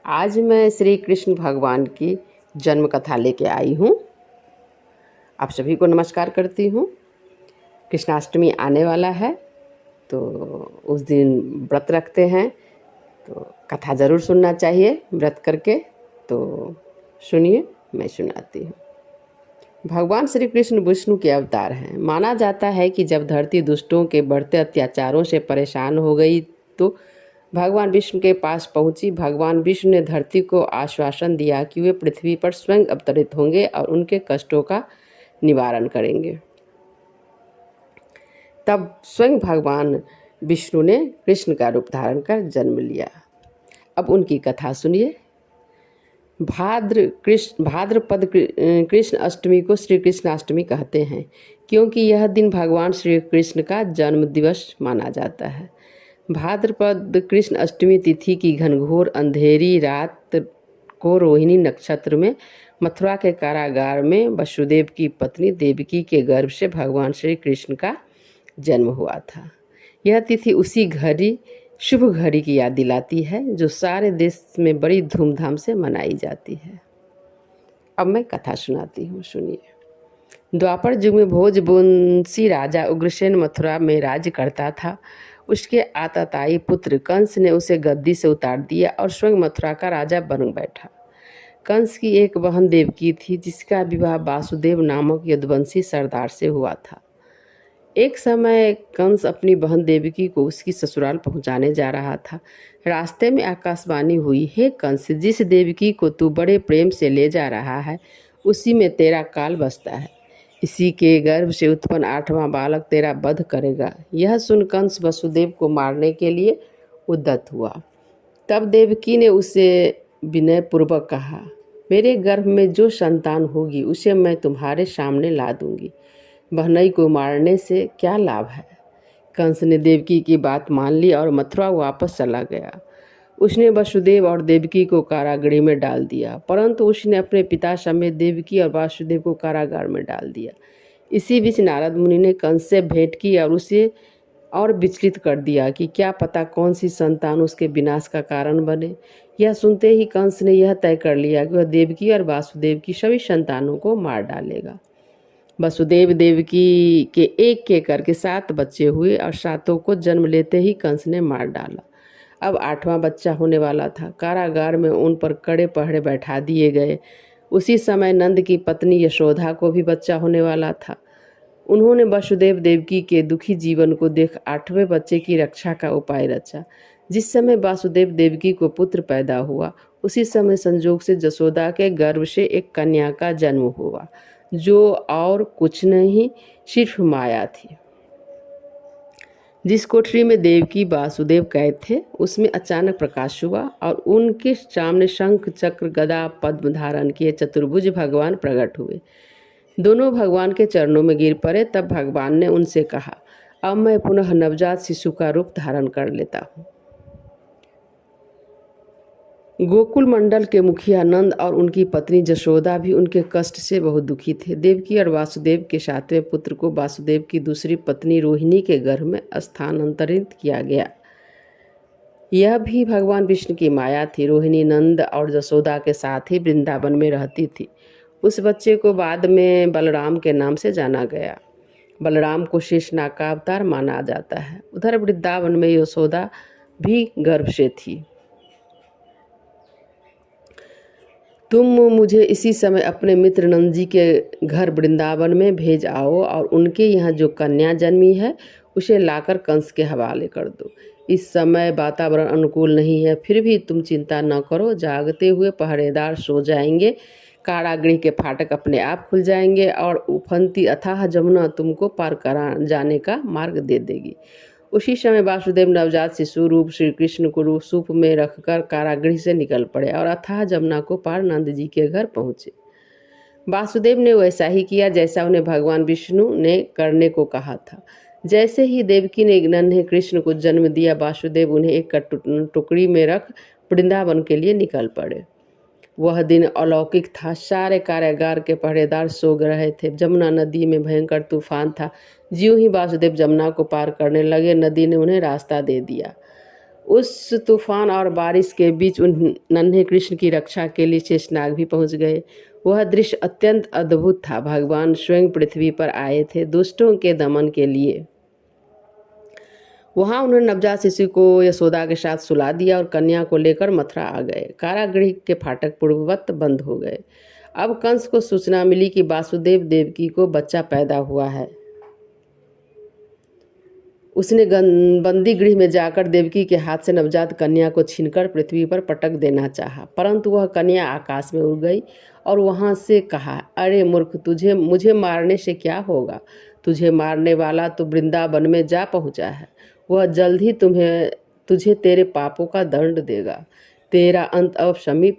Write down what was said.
आज मैं श्री कृष्ण भगवान की जन्म कथा लेके आई हूँ। आप सभी को नमस्कार करती हूँ। कृष्णाष्टमी आने वाला है तो उस दिन व्रत रखते हैं तो कथा ज़रूर सुनना चाहिए व्रत करके। तो सुनिए, मैं सुनाती हूँ। भगवान श्री कृष्ण विष्णु के अवतार हैं। माना जाता है कि जब धरती दुष्टों के बढ़ते अत्याचारों से परेशान हो गई तो भगवान विष्णु के पास पहुंची। भगवान विष्णु ने धरती को आश्वासन दिया कि वे पृथ्वी पर स्वयं अवतरित होंगे और उनके कष्टों का निवारण करेंगे। तब स्वयं भगवान विष्णु ने कृष्ण का रूप धारण कर जन्म लिया। अब उनकी कथा सुनिए। भाद्रपद कृष्ण अष्टमी को श्री कृष्णाष्टमी कहते हैं, क्योंकि यह दिन भगवान श्री कृष्ण का जन्म दिवस माना जाता है। भाद्रपद कृष्ण अष्टमी तिथि की घनघोर अंधेरी रात को रोहिणी नक्षत्र में मथुरा के कारागार में वसुदेव की पत्नी देवकी के गर्भ से भगवान श्री कृष्ण का जन्म हुआ था। यह तिथि उसी घड़ी शुभ घड़ी की याद दिलाती है जो सारे देश में बड़ी धूमधाम से मनाई जाती है। अब मैं कथा सुनाती हूँ, सुनिए। द्वापर युग में भोजवंशी राजा उग्रसेन मथुरा में राज्य करता था। उसके आतताई पुत्र कंस ने उसे गद्दी से उतार दिया और स्वयं मथुरा का राजा बन बैठा। कंस की एक बहन देवकी थी, जिसका विवाह वासुदेव नामक यदुवंशी सरदार से हुआ था। एक समय कंस अपनी बहन देवकी को उसकी ससुराल पहुंचाने जा रहा था। रास्ते में आकाशवाणी हुई, हे कंस, जिस देवकी को तू बड़े प्रेम से ले जा रहा है उसी में तेरा काल बसता है। इसी के गर्भ से उत्पन्न 8वां बालक तेरा वध करेगा। यह सुन कंस वसुदेव को मारने के लिए उद्यत हुआ। तब देवकी ने उसे विनयपूर्वक कहा, मेरे गर्भ में जो संतान होगी उसे मैं तुम्हारे सामने ला दूंगी। बहनई को मारने से क्या लाभ है। कंस ने देवकी की बात मान ली और मथुरा वापस चला गया। उसने वसुदेव और देवकी को कारागृह में डाल दिया, परंतु उसने अपने पिता समेत देवकी और वासुदेव को कारागार में डाल दिया। इसी बीच नारद मुनि ने कंस से भेंट की और उसे और विचलित कर दिया कि क्या पता कौन सी संतान उसके विनाश का कारण बने। यह सुनते ही कंस ने यह तय कर लिया कि वह देवकी और वासुदेव की सभी संतानों को मार डालेगा। वसुदेव देवकी के एक करके 7 बच्चे हुए और 7 को जन्म लेते ही कंस ने मार डाला। अब 8वां बच्चा होने वाला था। कारागार में उन पर कड़े पहरे बैठा दिए गए। उसी समय नंद की पत्नी यशोदा को भी बच्चा होने वाला था। उन्होंने वसुदेव देवकी के दुखी जीवन को देख 8वें बच्चे की रक्षा का उपाय रचा। जिस समय वासुदेव देवकी को पुत्र पैदा हुआ उसी समय संजोग से यशोदा के गर्भ से एक कन्या का जन्म हुआ, जो और कुछ नहीं सिर्फ माया थी। जिस कोठरी में देवकी वासुदेव कैद थे उसमें अचानक प्रकाश हुआ और उनके सामने शंख चक्र गदा पद्म धारण किए चतुर्भुज भगवान प्रकट हुए। दोनों भगवान के चरणों में गिर पड़े। तब भगवान ने उनसे कहा, अब मैं पुनः नवजात शिशु का रूप धारण कर लेता हूँ। गोकुल मंडल के मुखिया नंद और उनकी पत्नी जशोदा भी उनके कष्ट से बहुत दुखी थे। देवकी और वासुदेव के 7वें पुत्र को वासुदेव की दूसरी पत्नी रोहिणी के गर्भ में स्थानांतरित किया गया। यह भी भगवान विष्णु की माया थी। रोहिणी नंद और जशोदा के साथ ही वृंदावन में रहती थी। उस बच्चे को बाद में बलराम के नाम से जाना गया। बलराम को शेषनाग का अवतार माना जाता है। उधर वृंदावन में यशोदा भी गर्भ से थी। तुम मुझे इसी समय अपने मित्र नंद जी के घर वृंदावन में भेज आओ और उनके यहाँ जो कन्या जन्मी है उसे लाकर कंस के हवाले कर दो। इस समय वातावरण अनुकूल नहीं है, फिर भी तुम चिंता न करो। जागते हुए पहरेदार सो जाएंगे, कारागृह के फाटक अपने आप खुल जाएंगे और उफनती अथाह जमुना तुमको पार करा जाने का मार्ग दे देगी। उसी समय वासुदेव नवजात शिशु रूप श्री कृष्ण को रूप सूप में रखकर कारागृह से निकल पड़े और अथाह जमुना को पार नंद जी के घर पहुँचे। वासुदेव ने वैसा ही किया जैसा उन्हें भगवान विष्णु ने करने को कहा था। जैसे ही देवकी ने नन्हे कृष्ण को जन्म दिया, वासुदेव उन्हें एक टुकड़ी में रख वृंदावन के लिए निकल पड़े। वह दिन अलौकिक था। सारे कारागार के पहरेदार सो रहे थे। जमुना नदी में भयंकर तूफान था। ज्यों ही वासुदेव जमुना को पार करने लगे, नदी ने उन्हें रास्ता दे दिया। उस तूफान और बारिश के बीच उन नन्हे कृष्ण की रक्षा के लिए शेषनाग भी पहुंच गए। वह दृश्य अत्यंत अद्भुत था। भगवान स्वयं पृथ्वी पर आए थे दुष्टों के दमन के लिए। वहां उन्होंने नवजात शिशु को यशोदा के साथ सुला दिया और कन्या को लेकर मथुरा आ गए। कारागृह के फाटक पूर्ववत बंद हो गए। अब कंस को सूचना मिली कि वासुदेव देवकी को बच्चा पैदा हुआ है। उसने बंदी गृह में जाकर देवकी के हाथ से नवजात कन्या को छीनकर पृथ्वी पर पटक देना चाहा, परंतु वह कन्या आकाश में उड़ गई और वहां से कहा, अरे मूर्ख, मुझे मारने से क्या होगा? तुझे मारने वाला तो वृंदावन में जा पहुंचा है। वह जल्द ही तुझे तेरे पापों का दंड देगा। तेरा अंत अब समीप